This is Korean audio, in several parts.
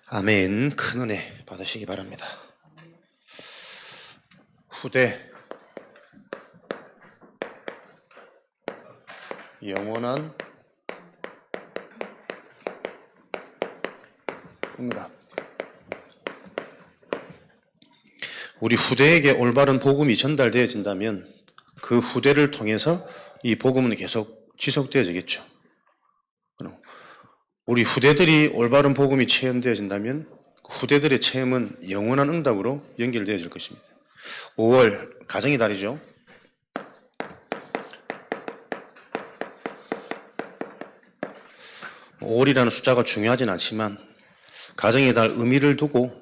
아멘. 큰 은혜 받으시기 바랍니다. 후대 영원한 응답. 우리 후대에게 올바른 복음이 전달되어진다면 그 후대를 통해서 이 복음은 계속 지속되어지겠죠. 우리 후대들이 올바른 복음이 체험되어진다면 후대들의 체험은 영원한 응답으로 연결되어질 것입니다. 5월 가정의 달이죠. 뭐 5월이라는 숫자가 중요하진 않지만 가정의 달 의미를 두고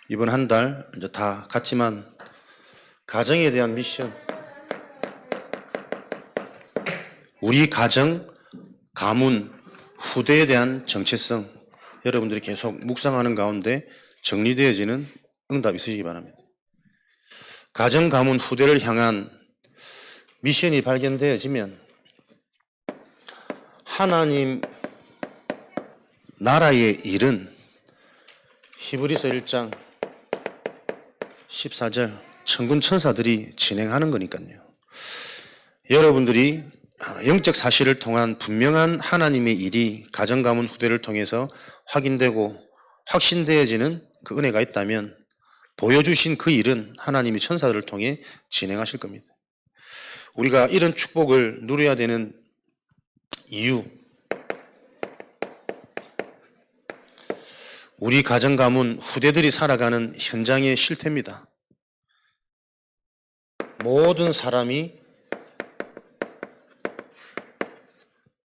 이번 한 달 이제 다 같지만 가정에 대한 미션, 우리 가정, 가문, 후대에 대한 정체성, 여러분들이 계속 묵상하는 가운데 정리되어지는 응답이 있으시기 바랍니다. 가정, 가문, 후대를 향한 미션이 발견되어지면 하나님 나라의 일은 히브리서 1장 14절 천군 천사들이 진행하는 거니까요. 여러분들이 영적 사실을 통한 분명한 하나님의 일이 가정, 가문, 후대를 통해서 확인되고 확신되어지는 그 은혜가 있다면 보여주신 그 일은 하나님이 천사들을 통해 진행하실 겁니다. 우리가 이런 축복을 누려야 되는 이유, 우리 가정, 가문, 후대들이 살아가는 현장의 실태입니다. 모든 사람이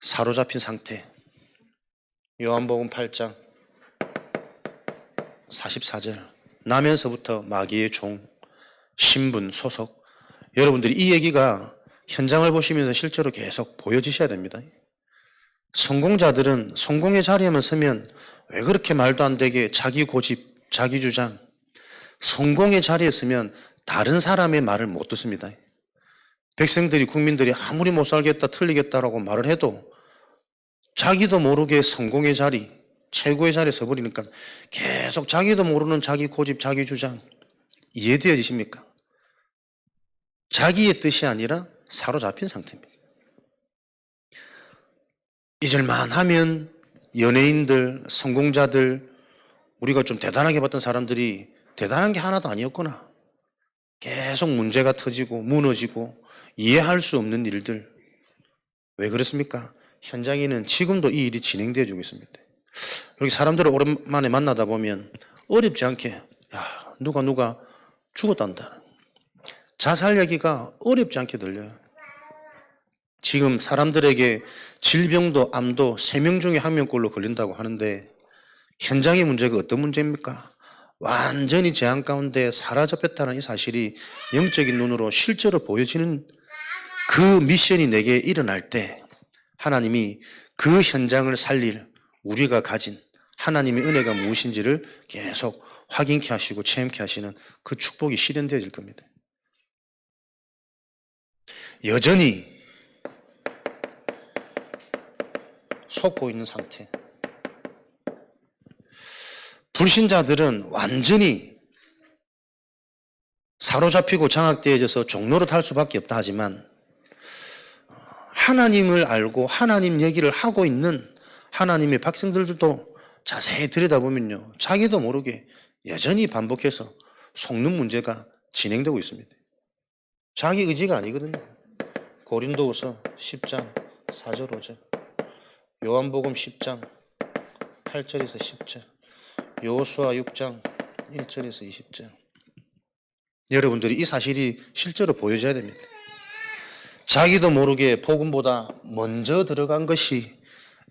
사로잡힌 상태. 요한복음 8장 44절. 나면서부터 마귀의 종, 신분, 소속. 여러분들이 이 얘기가 현장을 보시면서 실제로 계속 보여지셔야 됩니다. 성공자들은 성공의 자리에만 서면 왜 그렇게 말도 안 되게 자기 고집, 자기 주장, 성공의 자리에 서면 다른 사람의 말을 못 듣습니다. 백성들이, 국민들이 아무리 못 살겠다, 틀리겠다라고 말을 해도 자기도 모르게 성공의 자리, 최고의 자리에 서버리니까 계속 자기도 모르는 자기 고집, 자기 주장 이해되어지십니까? 자기의 뜻이 아니라 사로잡힌 상태입니다. 잊을만 하면 연예인들, 성공자들, 우리가 좀 대단하게 봤던 사람들이 대단한 게 하나도 아니었구나. 계속 문제가 터지고 무너지고 이해할 수 없는 일들. 왜 그렇습니까? 현장에는 지금도 이 일이 진행되어지고 있습니다. 여기 사람들을 오랜만에 만나다 보면 어렵지 않게 야, 누가 죽었단다. 자살 얘기가 어렵지 않게 들려요. 지금 사람들에게 질병도 암도 3명 중에 1명꼴로 걸린다고 하는데 현장의 문제가 어떤 문제입니까? 완전히 재앙 가운데 사라졌다는 이 사실이 영적인 눈으로 실제로 보여지는 그 미션이 내게 일어날 때 하나님이 그 현장을 살릴 우리가 가진 하나님의 은혜가 무엇인지를 계속 확인케 하시고 체험케 하시는 그 축복이 실현되어질 겁니다. 여전히 속고 있는 상태. 불신자들은 완전히 사로잡히고 장악되어져서 종로로 탈 수밖에 없다 하지만 하나님을 알고 하나님 얘기를 하고 있는 하나님의 백성들도 자세히 들여다보면요, 자기도 모르게 여전히 반복해서 속는 문제가 진행되고 있습니다. 자기 의지가 아니거든요. 고린도후서 10장 4절 5절, 요한복음 10장 8절에서 10절, 여호수아 6장 1절에서 20절. 여러분들이 이 사실이 실제로 보여져야 됩니다. 자기도 모르게 복음보다 먼저 들어간 것이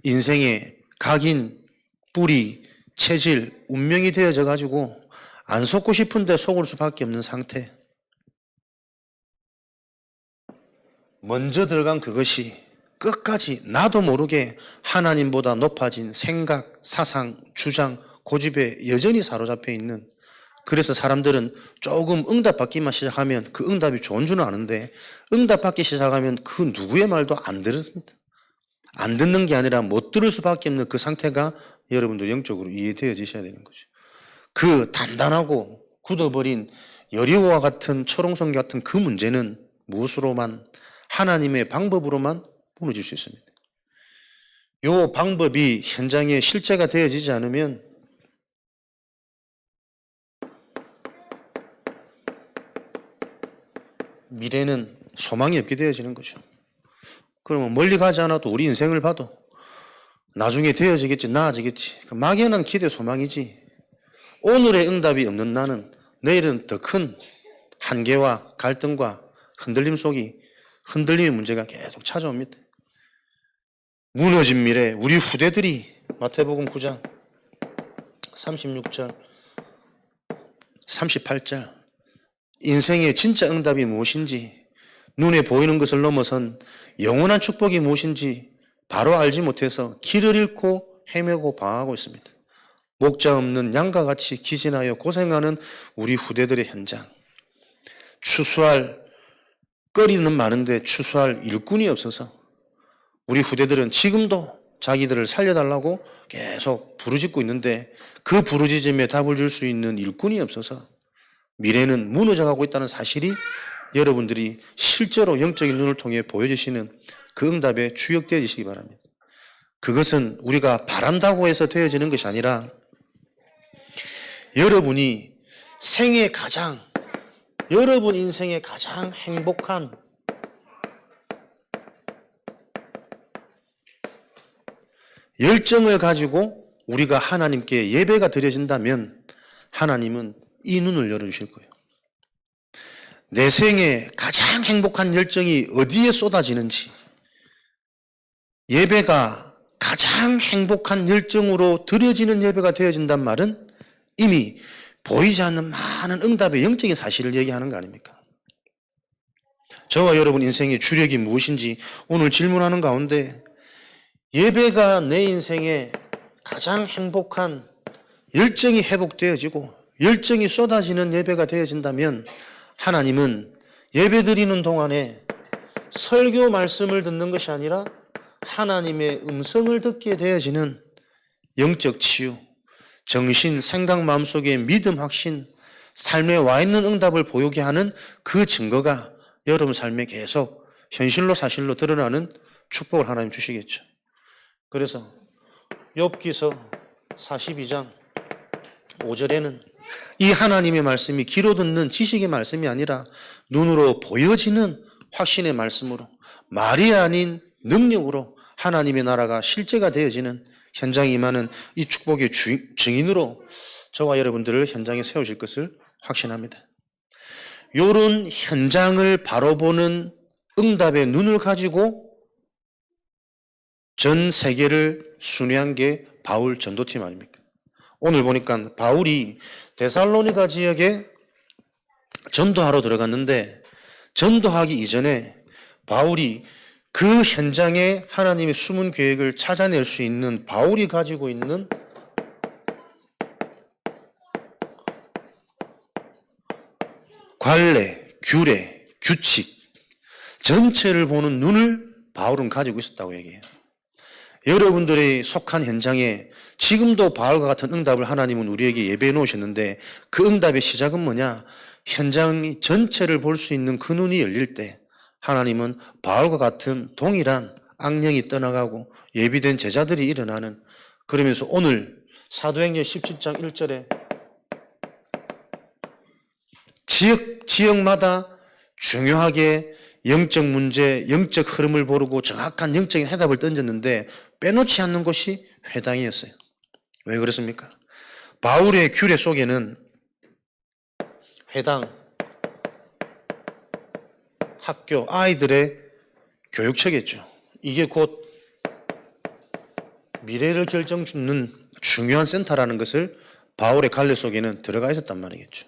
인생의 각인, 뿌리, 체질, 운명이 되어져 가지고 안 속고 싶은데 속을 수밖에 없는 상태. 먼저 들어간 그것이 끝까지 나도 모르게 하나님보다 높아진 생각, 사상, 주장, 고집에 여전히 사로잡혀 있는, 그래서 사람들은 조금 응답받기만 시작하면 그 응답이 좋은 줄은 아는데 응답받기 시작하면 그 누구의 말도 안 들었습니다. 안 듣는 게 아니라 못 들을 수밖에 없는 그 상태가 여러분들 영적으로 이해되어지셔야 되는 거죠. 그 단단하고 굳어버린 여리고와 같은 철옹성 같은 그 문제는 무엇으로만, 하나님의 방법으로만 무너질 수 있습니다. 요 방법이 현장에 실제가 되어지지 않으면 미래는 소망이 없게 되어지는 거죠. 그러면 멀리 가지 않아도 우리 인생을 봐도 나중에 되어지겠지, 나아지겠지. 막연한 기대, 소망이지. 오늘의 응답이 없는 나는 내일은 더 큰 한계와 갈등과 흔들림의 문제가 계속 찾아옵니다. 무너진 미래, 우리 후대들이 마태복음 9장 36절, 38절 인생의 진짜 응답이 무엇인지, 눈에 보이는 것을 넘어선 영원한 축복이 무엇인지 바로 알지 못해서 길을 잃고 헤매고 방황하고 있습니다. 목자 없는 양과 같이 기진하여 고생하는 우리 후대들의 현장. 추수할 거리는 많은데 추수할 일꾼이 없어서 우리 후대들은 지금도 자기들을 살려달라고 계속 부르짖고 있는데 그 부르짖음에 답을 줄 수 있는 일꾼이 없어서 미래는 무너져가고 있다는 사실이 여러분들이 실제로 영적인 눈을 통해 보여주시는 그 응답에 주역되어지시기 바랍니다. 그것은 우리가 바란다고 해서 되어지는 것이 아니라 여러분이 여러분 인생의 가장 행복한 열정을 가지고 우리가 하나님께 예배가 드려진다면 하나님은 이 눈을 열어주실 거예요. 내 생에 가장 행복한 열정이 어디에 쏟아지는지, 예배가 가장 행복한 열정으로 드려지는 예배가 되어진단 말은 이미 보이지 않는 많은 응답의 영적인 사실을 얘기하는 거 아닙니까? 저와 여러분 인생의 주력이 무엇인지 오늘 질문하는 가운데 예배가 내 인생에 가장 행복한 열정이 회복되어지고 열정이 쏟아지는 예배가 되어진다면 하나님은 예배 드리는 동안에 설교 말씀을 듣는 것이 아니라 하나님의 음성을 듣게 되어지는 영적 치유, 정신, 생각, 마음속의 믿음, 확신, 삶에 와 있는 응답을 보이게 하는 그 증거가 여러분 삶에 계속 현실로 사실로 드러나는 축복을 하나님 주시겠죠. 그래서 욥기서 42장 5절에는 이 하나님의 말씀이 귀로 듣는 지식의 말씀이 아니라 눈으로 보여지는 확신의 말씀으로, 말이 아닌 능력으로 하나님의 나라가 실제가 되어지는 현장에 임하는 이 축복의 증인으로 저와 여러분들을 현장에 세우실 것을 확신합니다. 이런 현장을 바로 보는 응답의 눈을 가지고 전 세계를 순회한 게 바울 전도팀 아닙니까? 오늘 보니까 바울이 데살로니가 지역에 전도하러 들어갔는데 전도하기 이전에 바울이 그 현장에 하나님의 숨은 계획을 찾아낼 수 있는 바울이 가지고 있는 관례, 규례, 규칙 전체를 보는 눈을 바울은 가지고 있었다고 얘기해요. 여러분들의 속한 현장에 지금도 바울과 같은 응답을 하나님은 우리에게 예배해 놓으셨는데 그 응답의 시작은 뭐냐? 현장 전체를 볼 수 있는 그 눈이 열릴 때 하나님은 바울과 같은 동일한 악령이 떠나가고 예비된 제자들이 일어나는, 그러면서 오늘 사도행전 17장 1절에 지역마다 중요하게 영적 문제, 영적 흐름을 모르고 정확한 영적인 해답을 던졌는데 빼놓지 않는 곳이 회당이었어요. 왜 그렇습니까? 바울의 규례 속에는 회당, 학교, 아이들의 교육처겠죠. 이게 곧 미래를 결정짓는 중요한 센터라는 것을 바울의 관례 속에는 들어가 있었단 말이겠죠.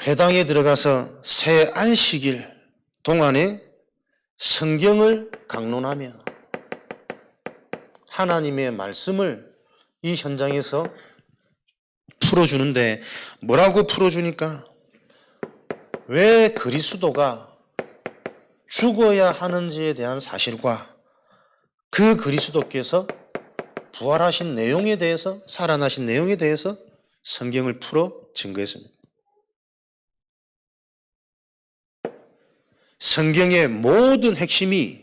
회당에 들어가서 새 안식일 동안에 성경을 강론하며 하나님의 말씀을 이 현장에서 풀어주는데 뭐라고 풀어주니까 왜 그리스도가 죽어야 하는지에 대한 사실과 그 그리스도께서 부활하신 내용에 대해서, 살아나신 내용에 대해서 성경을 풀어 증거했습니다. 성경의 모든 핵심이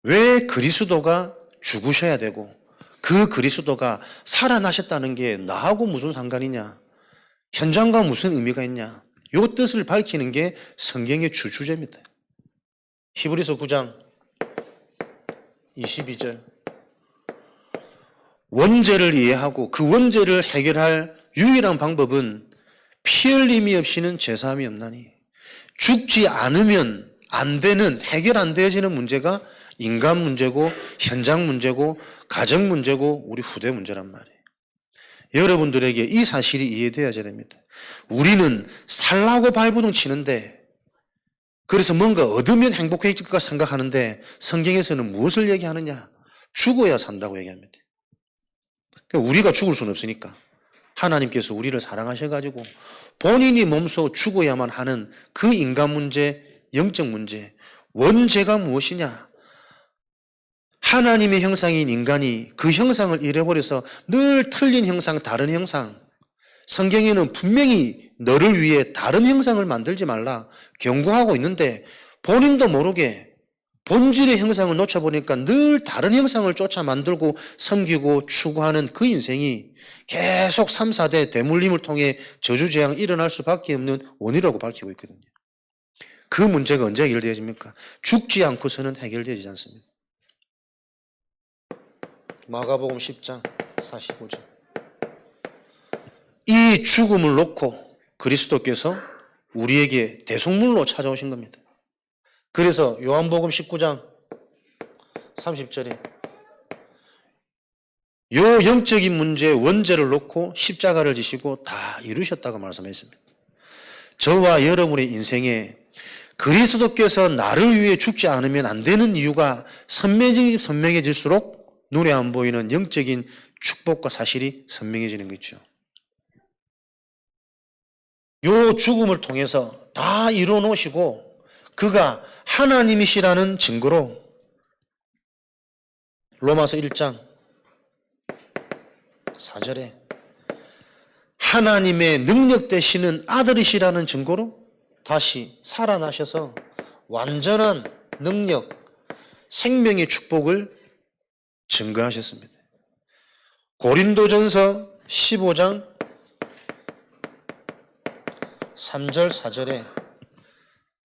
왜 그리스도가 죽으셔야 되고 그 그리스도가 살아나셨다는 게 나하고 무슨 상관이냐, 현장과 무슨 의미가 있냐, 이 뜻을 밝히는 게 성경의 주주제입니다. 히브리서 9장 22절. 원죄를 이해하고 그 원죄를 해결할 유일한 방법은 피 흘림이 없이는 제사함이 없나니, 죽지 않으면 안 되는, 해결 안 되어지는 문제가 인간 문제고 현장 문제고 가정 문제고 우리 후대 문제란 말이에요. 여러분들에게 이 사실이 이해되어야 됩니다. 우리는 살라고 발부둥 치는데, 그래서 뭔가 얻으면 행복해질까 생각하는데 성경에서는 무엇을 얘기하느냐? 죽어야 산다고 얘기합니다. 그러니까 우리가 죽을 수는 없으니까 하나님께서 우리를 사랑하셔가지고 본인이 몸소 죽어야만 하는 그 인간 문제, 영적 문제, 원죄가 무엇이냐? 하나님의 형상인 인간이 그 형상을 잃어버려서 늘 틀린 형상, 다른 형상. 성경에는 분명히 너를 위해 다른 형상을 만들지 말라 경고하고 있는데, 본인도 모르게 본질의 형상을 놓쳐보니까 늘 다른 형상을 쫓아 만들고 섬기고 추구하는 그 인생이 계속 3, 4대 대물림을 통해 저주재앙이 일어날 수밖에 없는 원인이라고 밝히고 있거든요. 그 문제가 언제 해결되어집니까? 죽지 않고서는 해결되지 않습니다. 마가복음 10장 45절. 이 죽음을 놓고 그리스도께서 우리에게 대속물로 찾아오신 겁니다. 그래서 요한복음 19장 30절에 요 영적인 문제, 원죄를 놓고 십자가를 지시고 다 이루셨다고 말씀했습니다. 저와 여러분의 인생에 그리스도께서 나를 위해 죽지 않으면 안 되는 이유가 선명해질수록 눈에 안 보이는 영적인 축복과 사실이 선명해지는 거죠. 요 죽음을 통해서 다 이루어 놓으시고 그가 하나님이시라는 증거로 로마서 1장 4절에 하나님의 능력 되시는 아들이시라는 증거로 다시 살아나셔서 완전한 능력, 생명의 축복을 증거하셨습니다. 고린도전서 15장 3절 4절에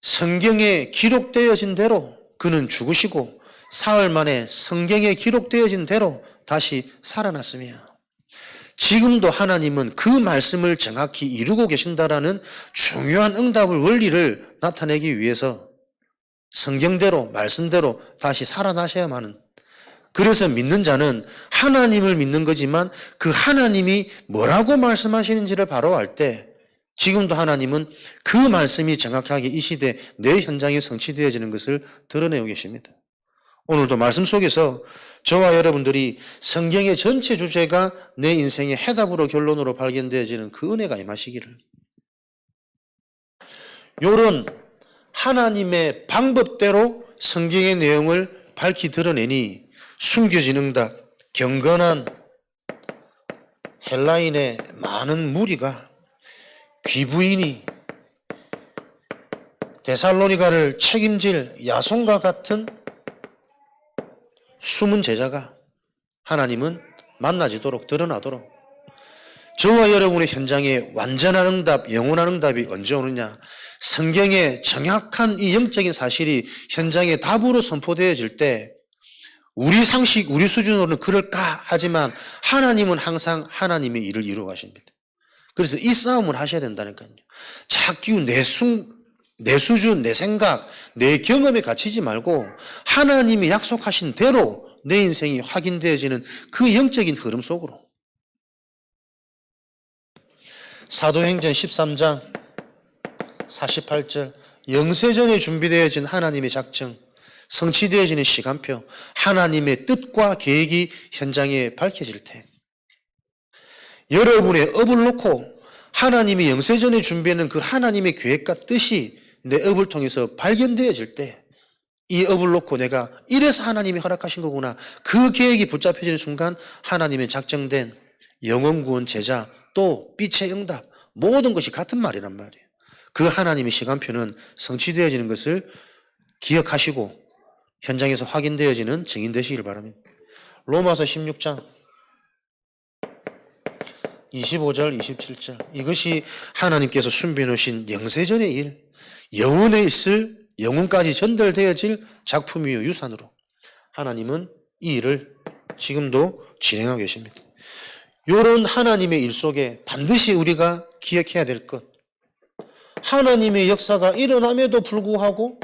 성경에 기록되어진 대로 그는 죽으시고 사흘 만에 성경에 기록되어진 대로 다시 살아났으며, 지금도 하나님은 그 말씀을 정확히 이루고 계신다라는 중요한 응답을, 원리를 나타내기 위해서 성경대로, 말씀대로 다시 살아나셔야만 하는, 그래서 믿는 자는 하나님을 믿는 거지만 그 하나님이 뭐라고 말씀하시는지를 바로 알 때 지금도 하나님은 그 말씀이 정확하게 이 시대 내 현장에 성취되어지는 것을 드러내고 계십니다. 오늘도 말씀 속에서 저와 여러분들이 성경의 전체 주제가 내 인생의 해답으로, 결론으로 발견되어지는 그 은혜가 임하시기를, 이런 하나님의 방법대로 성경의 내용을 밝히 드러내니 숨겨진 응답, 경건한 헬라인의 많은 무리가, 귀부인이, 데살로니가를 책임질 야손과 같은 숨은 제자가 하나님은 만나지도록, 드러나도록, 저와 여러분의 현장에 완전한 응답, 영원한 응답이 언제 오느냐? 성경의 정확한 이 영적인 사실이 현장에 답으로 선포되어질 때 우리 상식, 우리 수준으로는 그럴까 하지만 하나님은 항상 하나님의 일을 이루어 가십니다. 그래서 이 싸움을 하셔야 된다니까요. 자꾸 내 수준, 내 생각, 내 경험에 갇히지 말고 하나님이 약속하신 대로 내 인생이 확인되어지는 그 영적인 흐름 속으로. 사도행전 13장 48절, 영세전에 준비되어진 하나님의 작정, 성취되어지는 시간표, 하나님의 뜻과 계획이 현장에 밝혀질 때, 여러분의 업을 놓고 하나님이 영세전에 준비하는 그 하나님의 계획과 뜻이 내 업을 통해서 발견되어질 때 이 업을 놓고 내가 이래서 하나님이 허락하신 거구나. 그 계획이 붙잡혀지는 순간 하나님의 작정된 영혼구원 제자 또 빛의 응답 모든 것이 같은 말이란 말이에요. 그 하나님의 시간표는 성취되어지는 것을 기억하시고 현장에서 확인되어지는 증인 되시길 바랍니다. 로마서 16장 25절 27절 이것이 하나님께서 준비해 놓으신 영세전의 일, 영원에 있을 영혼까지 전달되어질 작품이요 유산으로 하나님은 이 일을 지금도 진행하고 계십니다. 이런 하나님의 일 속에 반드시 우리가 기억해야 될 것, 하나님의 역사가 일어남에도 불구하고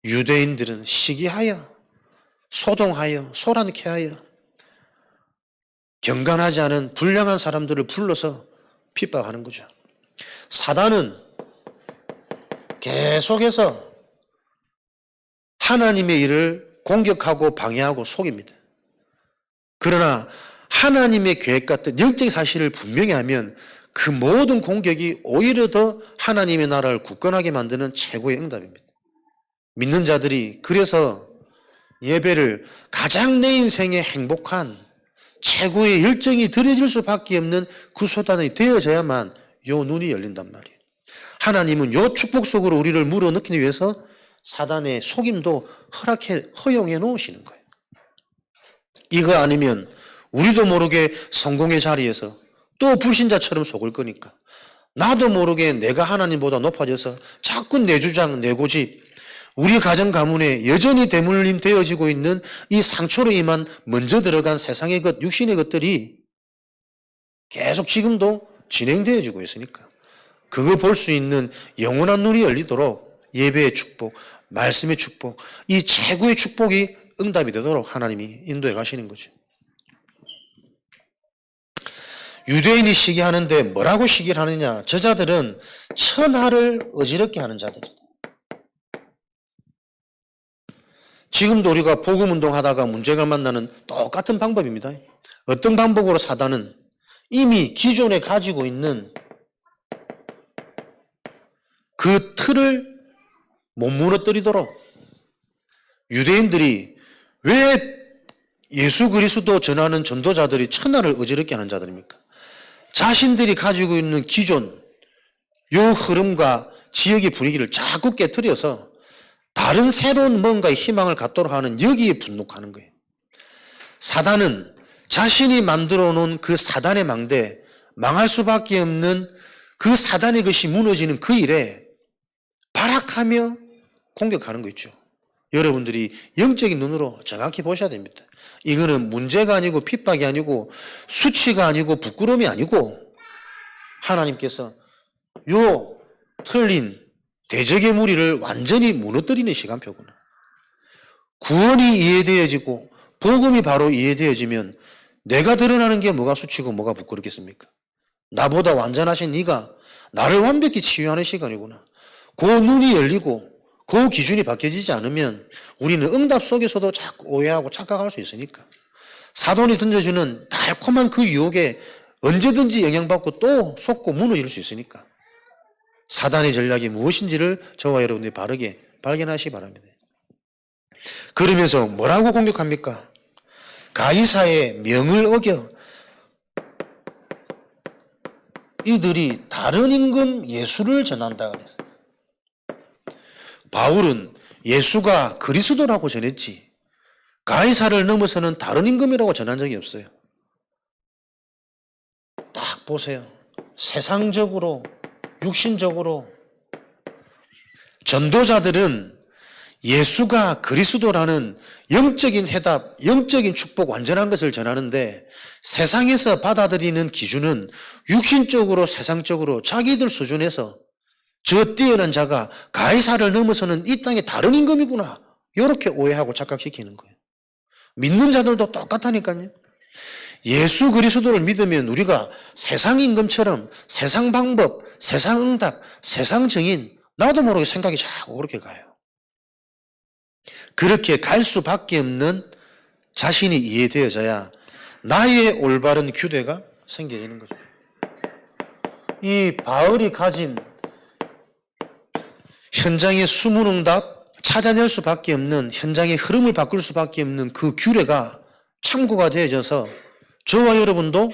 유대인들은 시기하여 소동하여 소란케 하여 경건하지 않은 불량한 사람들을 불러서 핍박하는 거죠. 사단은 계속해서 하나님의 일을 공격하고 방해하고 속입니다. 그러나 하나님의 계획 같은 영적 사실을 분명히 하면 그 모든 공격이 오히려 더 하나님의 나라를 굳건하게 만드는 최고의 응답입니다. 믿는 자들이 그래서 예배를 가장 내 인생의 행복한 최고의 열정이 드려질 수밖에 없는 구소단이 되어져야만 요 눈이 열린단 말이에요. 하나님은 요 축복 속으로 우리를 물어넣기 위해서 사단의 속임도 허용해 놓으시는 거예요. 이거 아니면 우리도 모르게 성공의 자리에서 또 불신자처럼 속을 거니까 나도 모르게 내가 하나님보다 높아져서 자꾸 내 주장, 내 고집, 우리 가정 가문에 여전히 대물림 되어지고 있는 이 상처로 인한 먼저 들어간 세상의 것, 육신의 것들이 계속 지금도 진행되어지고 있으니까 그거 볼 수 있는 영원한 눈이 열리도록 예배의 축복, 말씀의 축복, 이 최고의 축복이 응답이 되도록 하나님이 인도해 가시는 거죠. 유대인이 시기하는데 뭐라고 시기를 하느냐? 저자들은 천하를 어지럽게 하는 자들이다. 지금도 우리가 복음운동 하다가 문제가 만나는 똑같은 방법입니다. 어떤 방법으로 사단은 이미 기존에 가지고 있는 그 틀을 못 무너뜨리도록 유대인들이 왜 예수 그리스도 전하는 전도자들이 천하를 어지럽게 하는 자들입니까? 자신들이 가지고 있는 기존 요 흐름과 지역의 분위기를 자꾸 깨트려서 다른 새로운 뭔가의 희망을 갖도록 하는 여기에 분노하는 거예요. 사단은 자신이 만들어 놓은 그 사단의 망대, 망할 수밖에 없는 그 사단의 것이 무너지는 그 일에 발악하며 공격하는 거 있죠. 여러분들이 영적인 눈으로 정확히 보셔야 됩니다. 이거는 문제가 아니고 핍박이 아니고 수치가 아니고 부끄러움이 아니고 하나님께서 요 틀린 대적의 무리를 완전히 무너뜨리는 시간표구나. 구원이 이해되어지고 복음이 바로 이해되어지면 내가 드러나는 게 뭐가 수치고 뭐가 부끄럽겠습니까? 나보다 완전하신 네가 나를 완벽히 치유하는 시간이구나. 그 눈이 열리고 그 기준이 바뀌어지지 않으면 우리는 응답 속에서도 자꾸 오해하고 착각할 수 있으니까 사돈이 던져주는 달콤한 그 유혹에 언제든지 영향받고 또 속고 무너질 수 있으니까 사단의 전략이 무엇인지를 저와 여러분들이 바르게 발견하시기 바랍니다. 그러면서 뭐라고 공격합니까? 가이사의 명을 어겨 이들이 다른 임금 예수를 전한다 그래서 바울은 예수가 그리스도라고 전했지 가이사를 넘어서는 다른 임금이라고 전한 적이 없어요. 딱 보세요. 세상적으로 육신적으로 전도자들은 예수가 그리스도라는 영적인 해답, 영적인 축복 완전한 것을 전하는데 세상에서 받아들이는 기준은 육신적으로 세상적으로 자기들 수준에서 저 뛰어난 자가 가이사를 넘어서는 이 땅의 다른 임금이구나 이렇게 오해하고 착각시키는 거예요. 믿는 자들도 똑같다니까요. 예수 그리스도를 믿으면 우리가 세상 임금처럼 세상 방법, 세상 응답, 세상 증인 나도 모르게 생각이 자꾸 그렇게 가요. 그렇게 갈 수밖에 없는 자신이 이해되어져야 나의 올바른 규례가 생겨지는 거죠. 이 바울이 가진 현장의 숨은 응답, 찾아낼 수밖에 없는, 현장의 흐름을 바꿀 수밖에 없는 그 규례가 참고가 되어져서 저와 여러분도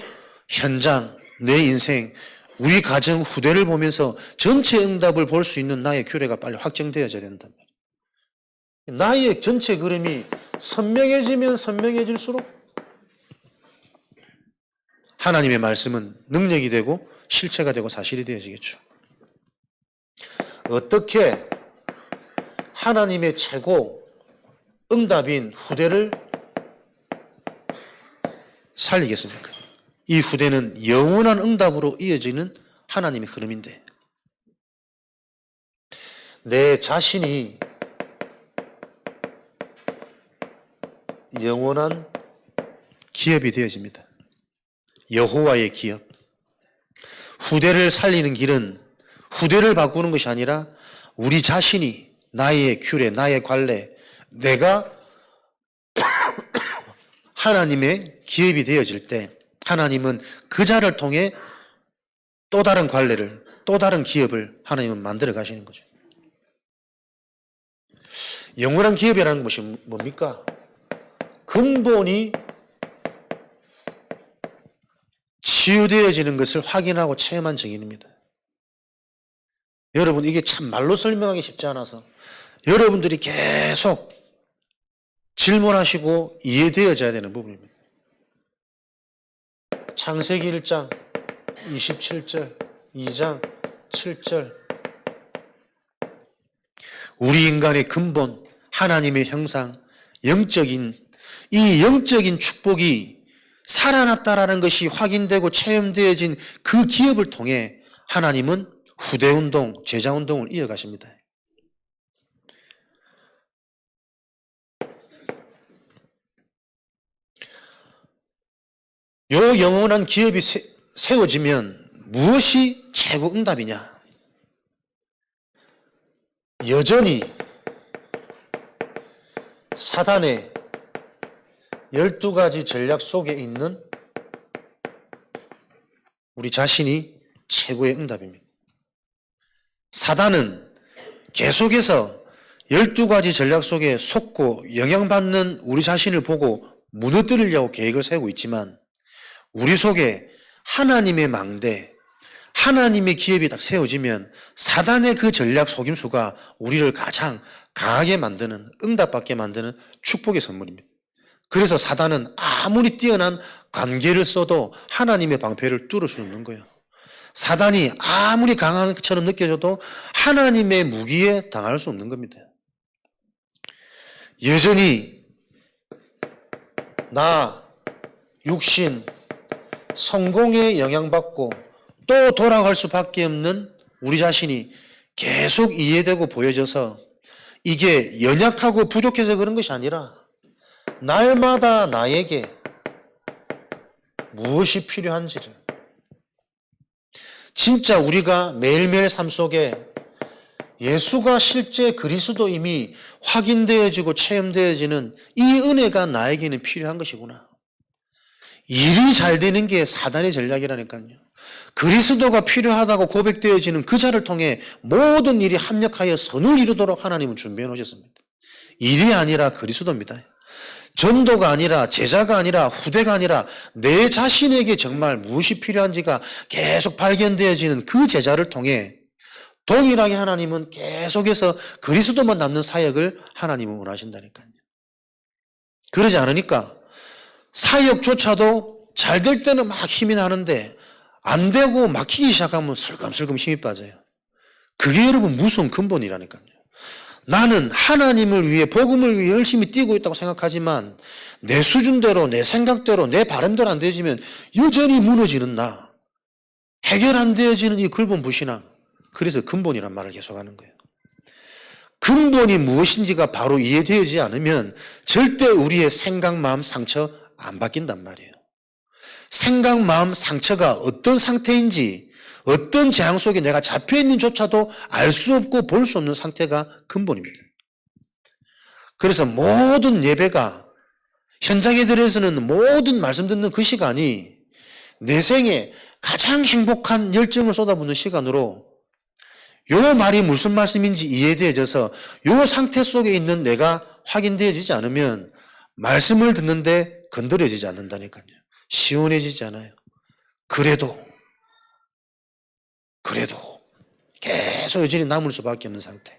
현장, 내 인생, 우리 가정, 후대를 보면서 전체 응답을 볼 수 있는 나의 규례가 빨리 확정되어져야 된단 말이에요. 나의 전체 그림이 선명해지면 선명해질수록 하나님의 말씀은 능력이 되고 실체가 되고 사실이 되어지겠죠. 어떻게 하나님의 최고 응답인 후대를 살리겠습니까? 이 후대는 영원한 응답으로 이어지는 하나님의 흐름인데 내 자신이 영원한 기업이 되어집니다. 여호와의 기업. 후대를 살리는 길은 후대를 바꾸는 것이 아니라 우리 자신이 나의 규례, 나의 관례, 내가 하나님의 기업이 되어질 때 하나님은 그 자를 통해 또 다른 관례를, 또 다른 기업을 하나님은 만들어 가시는 거죠. 영원한 기업이라는 것이 뭡니까? 근본이 치유되어지는 것을 확인하고 체험한 증인입니다. 여러분, 이게 참 말로 설명하기 쉽지 않아서 여러분들이 계속 질문하시고 이해되어져야 되는 부분입니다. 창세기 1장 27절, 2장 7절. 우리 인간의 근본, 하나님의 형상, 이 영적인 축복이 살아났다라는 것이 확인되고 체험되어진 그 기업을 통해 하나님은 후대운동, 제자운동을 이어가십니다. 요 영원한 기업이 세워지면 무엇이 최고 응답이냐? 여전히 사단의 12가지 전략 속에 있는 우리 자신이 최고의 응답입니다. 사단은 계속해서 12가지 전략 속에 속고 영향받는 우리 자신을 보고 무너뜨리려고 계획을 세우고 있지만 우리 속에 하나님의 망대, 하나님의 기업이 딱 세워지면 사단의 그 전략 속임수가 우리를 가장 강하게 만드는, 응답받게 만드는 축복의 선물입니다. 그래서 사단은 아무리 뛰어난 관계를 써도 하나님의 방패를 뚫을 수 없는 거예요. 사단이 아무리 강한 것처럼 느껴져도 하나님의 무기에 당할 수 없는 겁니다. 여전히 나, 육신, 성공에 영향받고 또 돌아갈 수밖에 없는 우리 자신이 계속 이해되고 보여져서 이게 연약하고 부족해서 그런 것이 아니라 날마다 나에게 무엇이 필요한지를 진짜 우리가 매일매일 삶 속에 예수가 실제 그리스도임이 확인되어지고 체험되어지는 이 은혜가 나에게는 필요한 것이구나. 일이 잘 되는 게 사단의 전략이라니까요. 그리스도가 필요하다고 고백되어지는 그 자를 통해 모든 일이 합력하여 선을 이루도록 하나님은 준비해 놓으셨습니다. 일이 아니라 그리스도입니다. 전도가 아니라 제자가 아니라 후대가 아니라 내 자신에게 정말 무엇이 필요한지가 계속 발견되어지는 그 제자를 통해 동일하게 하나님은 계속해서 그리스도만 남는 사역을 하나님은 원하신다니까요. 그러지 않으니까 사역조차도 잘 될 때는 막 힘이 나는데 안 되고 막히기 시작하면 슬금슬금 힘이 빠져요. 그게 여러분 무서운 근본이라니까요. 나는 하나님을 위해 복음을 위해 열심히 뛰고 있다고 생각하지만 내 수준대로 내 생각대로 내 바람대로 안 되어지면 여전히 무너지는 나, 해결 안 되어지는 이 근본 불신앙. 그래서 근본이란 말을 계속하는 거예요. 근본이 무엇인지가 바로 이해되지 않으면 절대 우리의 생각, 마음, 상처 안 바뀐단 말이에요. 생각, 마음, 상처가 어떤 상태인지 어떤 재앙 속에 내가 잡혀있는조차도 알 수 없고 볼 수 없는 상태가 근본입니다. 그래서 모든 예배가 현장에 들어서는 모든 말씀 듣는 그 시간이 내 생에 가장 행복한 열정을 쏟아붓는 시간으로 요 말이 무슨 말씀인지 이해되어져서 요 상태 속에 있는 내가 확인되어지지 않으면 말씀을 듣는데 건드려지지 않는다니까요. 시원해지지 않아요. 그래도 계속 여전히 남을 수밖에 없는 상태.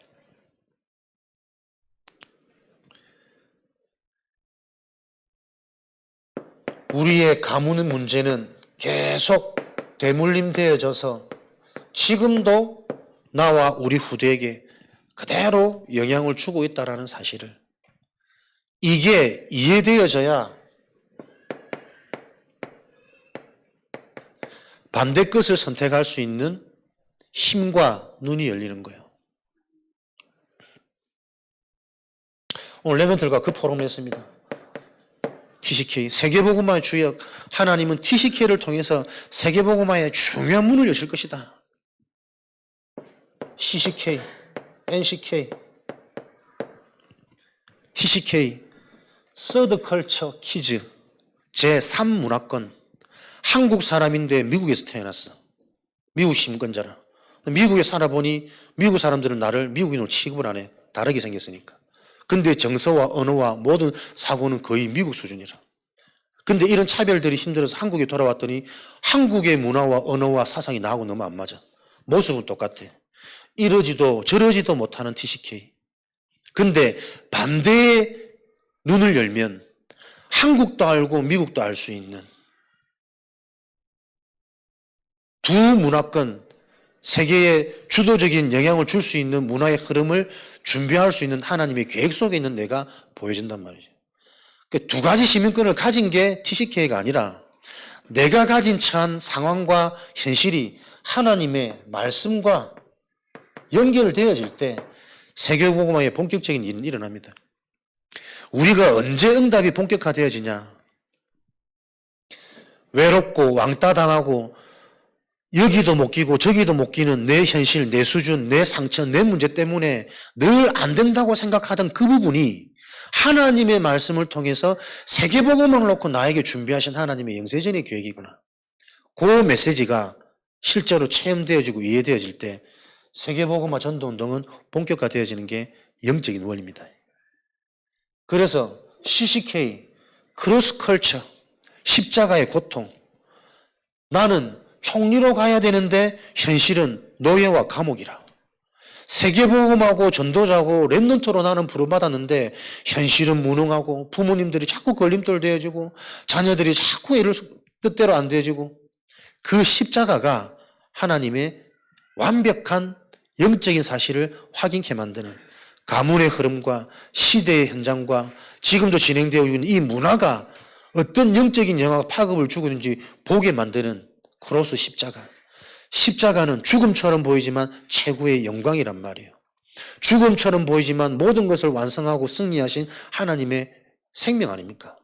우리의 가문 문제는 계속 되물림되어져서 지금도 나와 우리 후대에게 그대로 영향을 주고 있다는 사실을, 이게 이해되어져야 반대 것을 선택할 수 있는 힘과 눈이 열리는 거예요. 오늘 레멘틀과 그 포럼을 했습니다. TCK, 세계복음화의 주역, 하나님은 TCK를 통해서 세계복음화의 중요한 문을 여실 것이다. CCK, NCK, TCK, 서드 컬처 키즈, 제3문화권. 한국 사람인데 미국에서 태어났어. 미국 심권자라. 미국에 살아보니 미국 사람들은 나를 미국인으로 취급을 안 해. 다르게 생겼으니까. 근데 정서와 언어와 모든 사고는 거의 미국 수준이라. 근데 이런 차별들이 힘들어서 한국에 돌아왔더니 한국의 문화와 언어와 사상이 나하고 너무 안 맞아. 모습은 똑같아. 이러지도 저러지도 못하는 TCK. 근데 반대의 눈을 열면 한국도 알고 미국도 알 수 있는 두 문화권, 세계에 주도적인 영향을 줄 수 있는 문화의 흐름을 준비할 수 있는 하나님의 계획 속에 있는 내가 보여진단 말이죠. 두 가지 시민권을 가진 게 TCK가 아니라 내가 가진 처한 상황과 현실이 하나님의 말씀과 연결되어질 때 세계복음화의 본격적인 일은 일어납니다. 우리가 언제 응답이 본격화되어지냐? 외롭고 왕따 당하고 여기도 못 끼고 저기도 못 끼는 내 현실, 내 수준, 내 상처, 내 문제 때문에 늘 안 된다고 생각하던 그 부분이 하나님의 말씀을 통해서 세계복음을 놓고 나에게 준비하신 하나님의 영세전의 계획이구나. 그 메시지가 실제로 체험되어지고 이해되어질 때 세계복음화 전도운동은 본격화되어지는 게 영적인 원리입니다. 그래서 CCK, 크로스컬처, 십자가의 고통. 나는 총리로 가야 되는데 현실은 노예와 감옥이라. 세계복음하고 전도자고 랩넌트로 나는 부름받았는데 현실은 무능하고 부모님들이 자꾸 걸림돌 되어지고 자녀들이 자꾸 이를 뜻대로 안 되어지고 그 십자가가 하나님의 완벽한 영적인 사실을 확인케 만드는 가문의 흐름과 시대의 현장과 지금도 진행되어 있는 이 문화가 어떤 영적인 영향과 파급을 주고 있는지 보게 만드는 크로스 십자가. 십자가는 죽음처럼 보이지만 최고의 영광이란 말이에요. 죽음처럼 보이지만 모든 것을 완성하고 승리하신 하나님의 생명 아닙니까?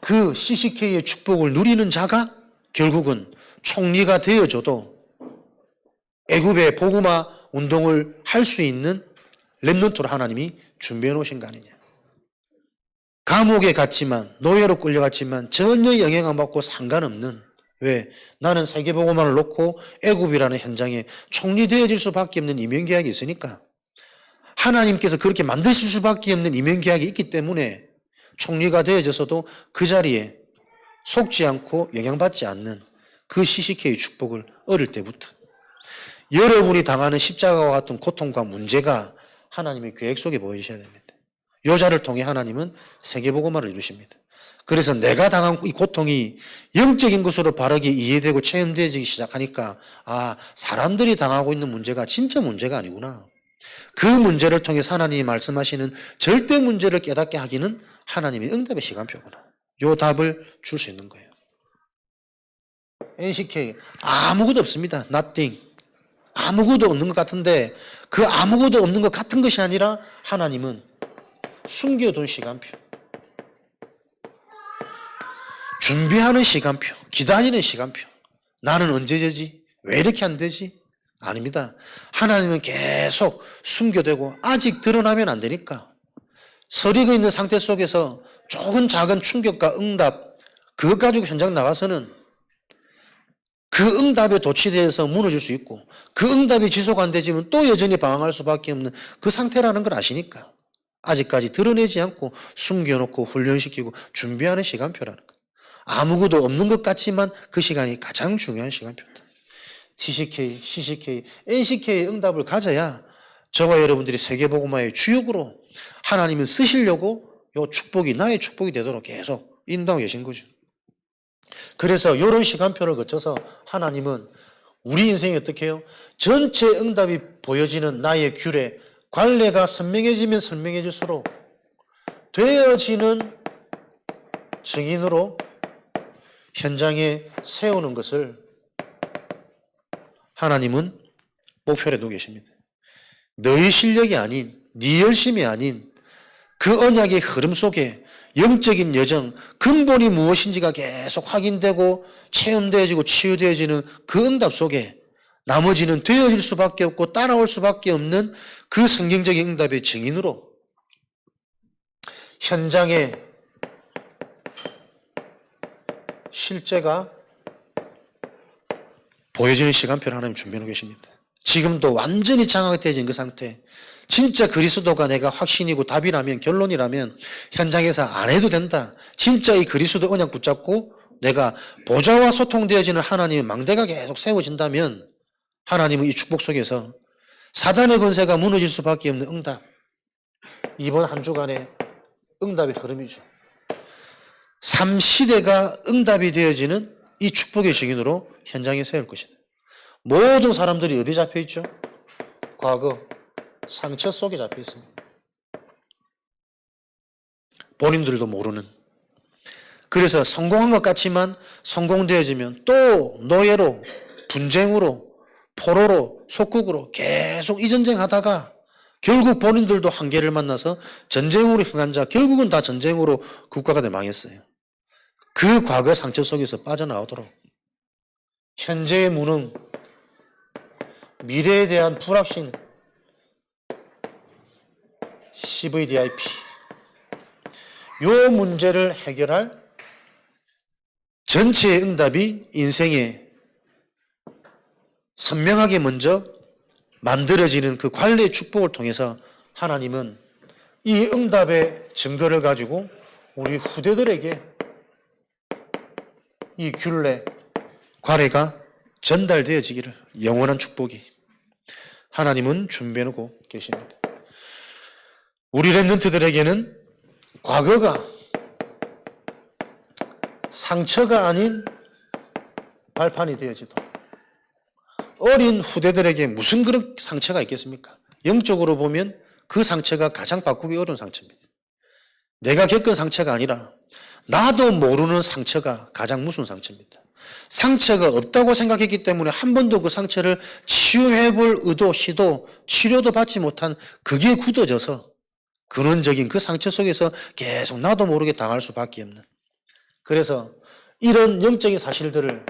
그 CCK의 축복을 누리는 자가 결국은 총리가 되어줘도 애굽의 복음화 운동을 할 수 있는 렘넌트로 하나님이 준비해 놓으신 거 아니냐. 감옥에 갔지만 노예로 끌려갔지만 전혀 영향 안 받고 상관없는, 왜? 나는 세계복음화를 놓고 애굽이라는 현장에 총리되어질 수밖에 없는 이면계약이 있으니까 하나님께서 그렇게 만드실 수밖에 없는 이면계약이 있기 때문에 총리가 되어져서도 그 자리에 속지 않고 영향받지 않는 그 CCK의 축복을 어릴 때부터 여러분이 당하는 십자가와 같은 고통과 문제가 하나님의 계획 속에 보이셔야 됩니다. 여자를 통해 하나님은 세계복음화를 이루십니다. 그래서 내가 당한 이 고통이 영적인 것으로 바르게 이해되고 체험되어지기 시작하니까 사람들이 당하고 있는 문제가 진짜 문제가 아니구나. 그 문제를 통해서 하나님이 말씀하시는 절대 문제를 깨닫게 하기는 하나님의 응답의 시간표구나. 요 답을 줄 수 있는 거예요. NCK 아무것도 없습니다. Nothing. 아무것도 없는 것 같은데 그 아무것도 없는 것 같은 것이 아니라 하나님은 숨겨둔 시간표, 준비하는 시간표, 기다리는 시간표. 나는 언제 되지? 왜 이렇게 안 되지? 아닙니다. 하나님은 계속 숨겨대고 아직 드러나면 안 되니까 서리고 있는 상태 속에서 조금 작은 충격과 응답 그것 가지고 현장 나가서는 그 응답에 도취되어서 무너질 수 있고 그 응답이 지속 안 되지만 또 여전히 방황할 수밖에 없는 그 상태라는 걸 아시니까 아직까지 드러내지 않고 숨겨놓고 훈련시키고 준비하는 시간표라는 것. 아무것도 없는 것 같지만 그 시간이 가장 중요한 시간표다. TCK, CCK, NCK의 응답을 가져야 저와 여러분들이 세계복음화의 주역으로 하나님은 쓰시려고 요 축복이 나의 축복이 되도록 계속 인도하고 계신 거죠. 그래서 이런 시간표를 거쳐서 하나님은 우리 인생이 어떻게 해요? 전체 응답이 보여지는 나의 규례, 관례가 선명해지면 선명해질수록 되어지는 증인으로 현장에 세우는 것을 하나님은 목표로 두고 계십니다. 너희 실력이 아닌, 네 열심이 아닌 그 언약의 흐름 속에 영적인 여정, 근본이 무엇인지가 계속 확인되고 체험되어지고 치유되어지는 그 응답 속에 나머지는 되어질 수밖에 없고 따라올 수밖에 없는 그 성경적인 응답의 증인으로 현장에 실제가 보여지는 시간표를 하나님 준비하고 계십니다. 지금도 완전히 장악되어진 그 상태, 진짜 그리스도가 내가 확신이고 답이라면, 결론이라면 현장에서 안 해도 된다. 진짜 이 그리스도 언약 붙잡고 내가 보좌와 소통되어지는 하나님의 망대가 계속 세워진다면 하나님은 이 축복 속에서 사단의 권세가 무너질 수밖에 없는 응답, 이번 한 주간의 응답의 흐름이죠. 삶 시대가 응답이 되어지는 이 축복의 증인으로 현장에 세울 것이다. 모든 사람들이 어디 잡혀 있죠? 과거 상처 속에 잡혀 있습니다. 본인들도 모르는. 그래서 성공한 것 같지만 성공되어지면 또 노예로, 분쟁으로, 포로로, 속국으로 계속 이 전쟁하다가 결국 본인들도 한계를 만나서 전쟁으로 향한 자, 결국은 다 전쟁으로 국가가 망했어요. 그 과거 상처 속에서 빠져나오도록 현재의 무능, 미래에 대한 불확신, CVDIP, 요 문제를 해결할 전체의 응답이 인생에 선명하게 먼저 만들어지는 그 관례의 축복을 통해서 하나님은 이 응답의 증거를 가지고 우리 후대들에게 이 균례, 관례가 전달되어지기를, 영원한 축복이 하나님은 준비해놓고 계십니다. 우리 랩런트들에게는 과거가 상처가 아닌 발판이 되어지도록, 어린 후대들에게 무슨 그런 상처가 있겠습니까? 영적으로 보면 그 상처가 가장 바꾸기 어려운 상처입니다. 내가 겪은 상처가 아니라 나도 모르는 상처가 가장 무서운 상처입니다. 상처가 없다고 생각했기 때문에 한 번도 그 상처를 치유해볼 의도, 시도, 치료도 받지 못한 그게 굳어져서 근원적인 그 상처 속에서 계속 나도 모르게 당할 수밖에 없는. 그래서 이런 영적인 사실들을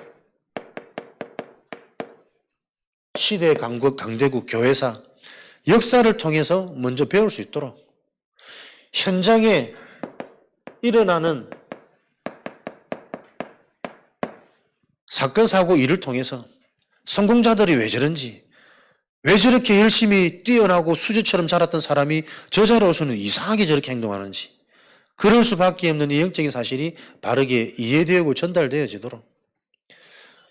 시대 강대국, 교회사, 역사를 통해서 먼저 배울 수 있도록 현장에 일어나는 사건, 사고, 일을 통해서 성공자들이 왜 저런지, 왜 저렇게 열심히 뛰어나고 수제처럼 자랐던 사람이 저자로서는 이상하게 저렇게 행동하는지, 그럴 수밖에 없는 이 영적인 사실이 바르게 이해되고 전달되어지도록,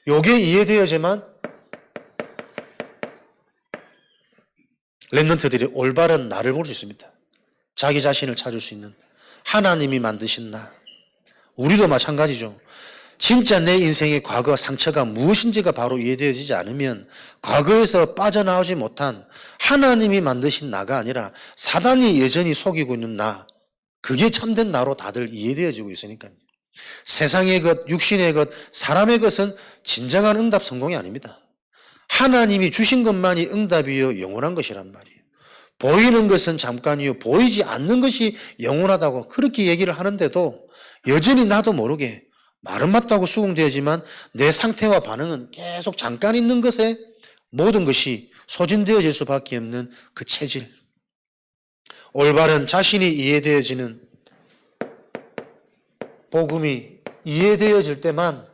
요게 이해되어야만 랩런트들이 올바른 나를 볼 수 있습니다. 자기 자신을 찾을 수 있는 하나님이 만드신 나. 우리도 마찬가지죠. 진짜 내 인생의 과거 상처가 무엇인지가 바로 이해되어지지 않으면 과거에서 빠져나오지 못한 하나님이 만드신 나가 아니라 사단이 여전히 속이고 있는 나, 그게 참된 나로 다들 이해되어지고 있으니까요. 세상의 것, 육신의 것, 사람의 것은 진정한 응답 성공이 아닙니다. 하나님이 주신 것만이 응답이요 영원한 것이란 말이에요. 보이는 것은 잠깐이요 보이지 않는 것이 영원하다고 그렇게 얘기를 하는데도 여전히 나도 모르게 말은 맞다고 수긍되지만 내 상태와 반응은 계속 잠깐 있는 것에 모든 것이 소진되어질 수밖에 없는 그 체질. 올바른 자신이 이해되어지는 복음이 이해되어질 때만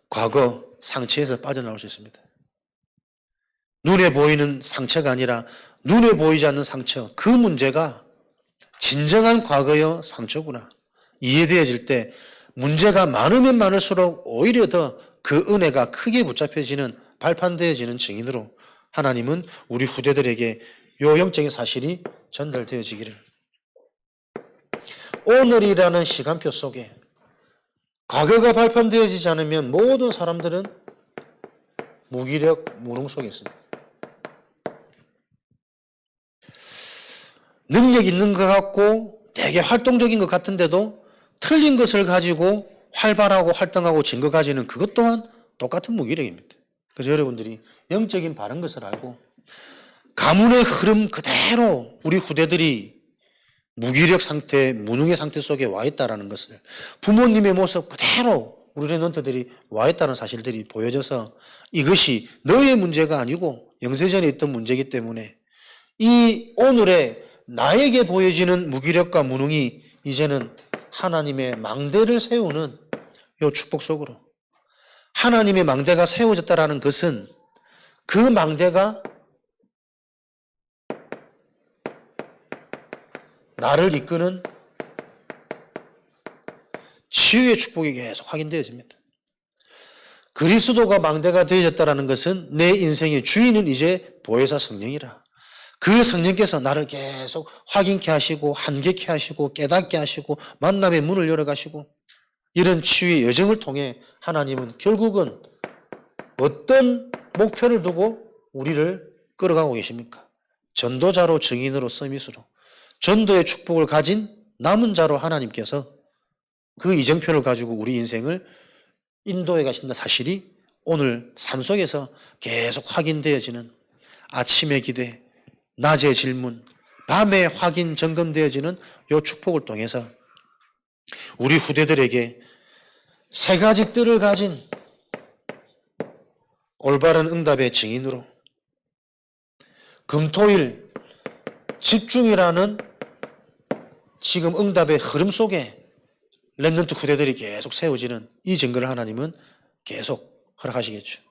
과거 상처에서 빠져나올 수 있습니다. 눈에 보이는 상처가 아니라 눈에 보이지 않는 상처, 그 문제가 진정한 과거의 상처구나 이해되어질 때 문제가 많으면 많을수록 오히려 더 그 은혜가 크게 붙잡혀지는 발판되어지는 증인으로 하나님은 우리 후대들에게 요 영적인 사실이 전달되어지기를. 오늘이라는 시간표 속에 과거가 발판되어지지 않으면 모든 사람들은 무기력, 무능 속에 있습니다. 능력 있는 것 같고 되게 활동적인 것 같은데도 틀린 것을 가지고 활발하고 활동하고 증거 가지는 그것 또한 똑같은 무기력입니다. 그래서 여러분들이 영적인 바른 것을 알고 가문의 흐름 그대로 우리 후대들이 무기력 상태, 무능의 상태 속에 와 있다는 것을 부모님의 모습 그대로 우리 랩런트들이 와 있다는 사실들이 보여져서 이것이 너의 문제가 아니고 영세전에 있던 문제이기 때문에 이 오늘의 나에게 보여지는 무기력과 무능이 이제는 하나님의 망대를 세우는 이 축복 속으로 하나님의 망대가 세워졌다는 것은 그 망대가 나를 이끄는 치유의 축복이 계속 확인되어집니다. 그리스도가 망대가 되어졌다는 것은 내 인생의 주인은 이제 보혜사 성령이라. 그 성령께서 나를 계속 확인케 하시고 한계케 하시고 깨닫게 하시고 만남의 문을 열어가시고 이런 치유의 여정을 통해 하나님은 결국은 어떤 목표를 두고 우리를 끌어가고 계십니까? 전도자로 증인으로 서밋으로 전도의 축복을 가진 남은 자로 하나님께서 그 이정표를 가지고 우리 인생을 인도해 가신다 사실이 오늘 삶 속에서 계속 확인되어지는 아침의 기대, 낮의 질문, 밤에 확인 점검되어지는 이 축복을 통해서 우리 후대들에게 세 가지 뜰을 가진 올바른 응답의 증인으로 금토일 집중이라는 지금 응답의 흐름 속에 렘넌트 후대들이 계속 세워지는 이 증거를 하나님은 계속 허락하시겠죠.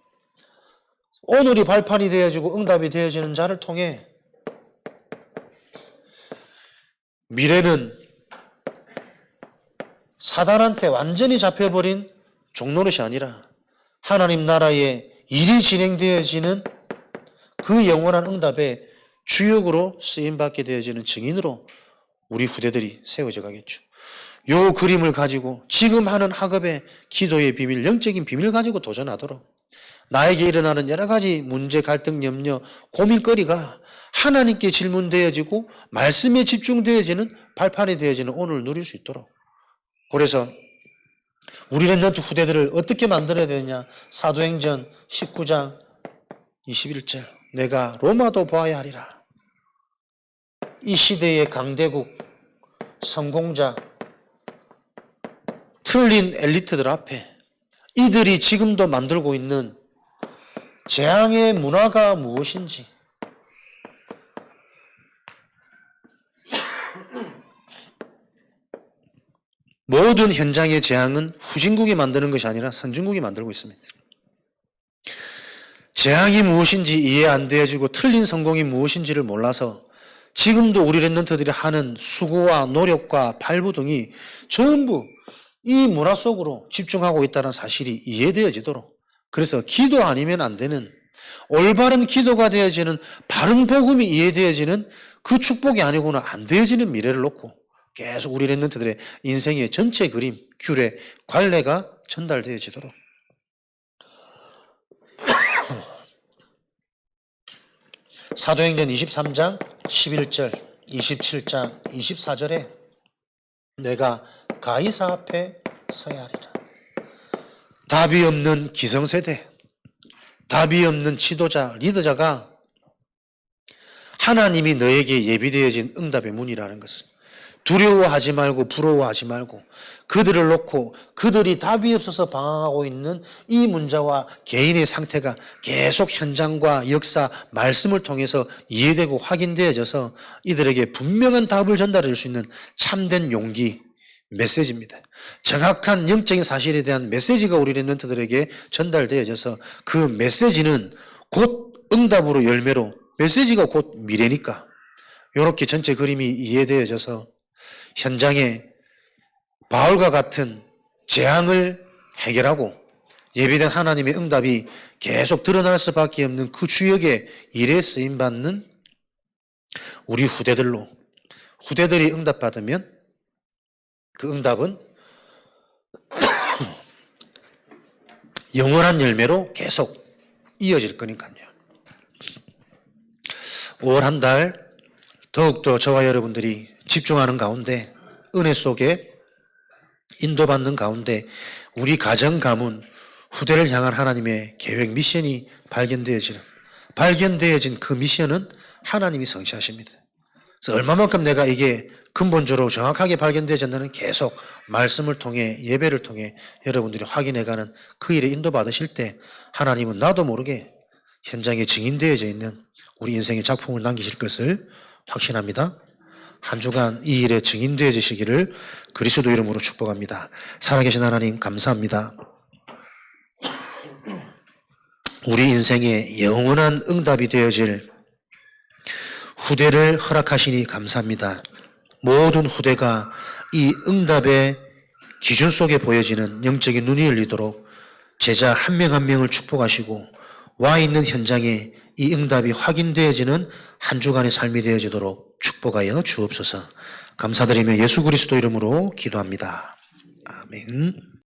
오늘이 발판이 되어지고 응답이 되어지는 자를 통해 미래는 사단한테 완전히 잡혀버린 종노릇이 아니라 하나님 나라의 일이 진행되어지는 그 영원한 응답의 주역으로 쓰임받게 되어지는 증인으로 우리 후대들이 세워져 가겠죠. 요 그림을 가지고 지금 하는 학업의 기도의 비밀, 영적인 비밀을 가지고 도전하도록 나에게 일어나는 여러 가지 문제, 갈등, 염려, 고민거리가 하나님께 질문되어지고 말씀에 집중되어지는 발판이 되어지는 오늘을 누릴 수 있도록. 그래서 우리 렘넌트 후대들을 어떻게 만들어야 되느냐. 사도행전 19장 21절 내가 로마도 보아야 하리라. 이 시대의 강대국, 성공자, 틀린 엘리트들 앞에 이들이 지금도 만들고 있는 재앙의 문화가 무엇인지 모든 현장의 재앙은 후진국이 만드는 것이 아니라 선진국이 만들고 있습니다. 재앙이 무엇인지 이해 안 되어지고 틀린 성공이 무엇인지를 몰라서 지금도 우리 렘넌트들이 하는 수고와 노력과 발부등이 전부 이 문화 속으로 집중하고 있다는 사실이 이해되어지도록 그래서 기도 아니면 안 되는 올바른 기도가 되어지는 바른 복음이 이해되어지는 그 축복이 아니고는 안 되어지는 미래를 놓고 계속 우리 렘넌트들의 인생의 전체 그림, 규례, 관례가 전달되어지도록 사도행전 23장 11절 27장 24절에 내가 가이사 앞에 서야 하리라. 답이 없는 기성세대, 답이 없는 지도자, 리더자가 하나님이 너에게 예비되어진 응답의 문이라는 것을 두려워하지 말고 부러워하지 말고 그들을 놓고 그들이 답이 없어서 방황하고 있는 이 문제와 개인의 상태가 계속 현장과 역사, 말씀을 통해서 이해되고 확인되어져서 이들에게 분명한 답을 전달해 줄 수 있는 참된 용기, 메시지입니다. 정확한 영적인 사실에 대한 메시지가 우리 렘넌트들에게 전달되어져서 그 메시지는 곧 응답으로 열매로, 메시지가 곧 미래니까 이렇게 전체 그림이 이해되어져서 현장에 바울과 같은 재앙을 해결하고 예비된 하나님의 응답이 계속 드러날 수밖에 없는 그 주역의 일에 쓰임받는 우리 후대들이 응답받으면 그 응답은 영원한 열매로 계속 이어질 거니까요. 5월 한 달 더욱더 저와 여러분들이 집중하는 가운데, 은혜 속에 인도받는 가운데 우리 가정 가문 후대를 향한 하나님의 계획 미션이 발견되어진 그 미션은 하나님이 성취하십니다. 그래서 얼마만큼 내가 이게 근본적으로 정확하게 발견되어졌나는 계속 말씀을 통해, 예배를 통해 여러분들이 확인해가는 그 일에 인도받으실 때 하나님은 나도 모르게 현장에 증인되어져 있는 우리 인생의 작품을 남기실 것을 확신합니다. 한 주간 이 일에 증인되어지시기를 그리스도 이름으로 축복합니다. 살아계신 하나님 감사합니다. 우리 인생에 영원한 응답이 되어질 후대를 허락하시니 감사합니다. 모든 후대가 이 응답의 기준 속에 보여지는 영적인 눈이 열리도록 제자 한 명 한 명을 축복하시고 와 있는 현장에 이 응답이 확인되어지는 한 주간의 삶이 되어지도록 축복하여 주옵소서. 감사드리며 예수 그리스도 이름으로 기도합니다. 아멘.